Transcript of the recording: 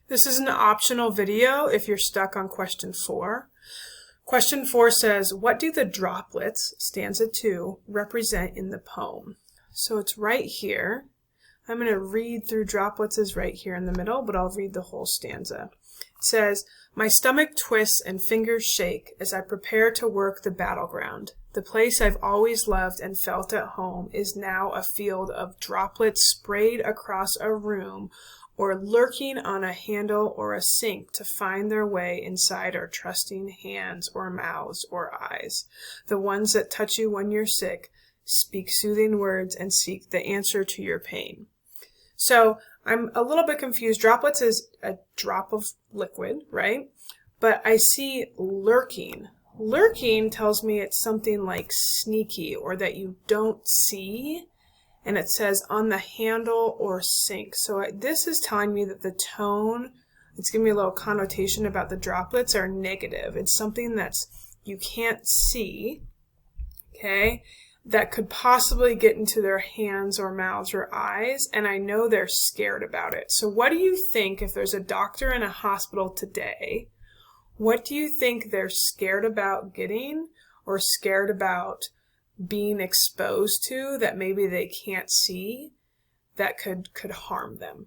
This is an optional video if you're stuck on question 4. Question 4 says, what do the droplets, stanza 2, represent in the poem? So it's right here. I'm going to read through droplets is right here in the middle, but I'll read the whole stanza. It says, my stomach twists and fingers shake as I prepare to work the battleground. The place I've always loved and felt at home is now a field of droplets sprayed across a room or lurking on a handle or a sink to find their way inside our trusting hands or mouths or eyes. The ones that touch you when you're sick, speak soothing words, and seek the answer to your pain. So I'm a little bit confused. Droplets is a drop of liquid, right? But I see lurking. Lurking tells me it's something like sneaky or that you don't see. And it says on the handle or sink. So this is telling me that the tone, it's giving me a little connotation about the droplets, are negative. It's something that's you can't see, okay, that could possibly get into their hands or mouths or eyes, and I know they're scared about it. So what do you think if there's a doctor in a hospital today? What do you think they're scared about getting or scared about being exposed to that maybe they can't see that could harm them?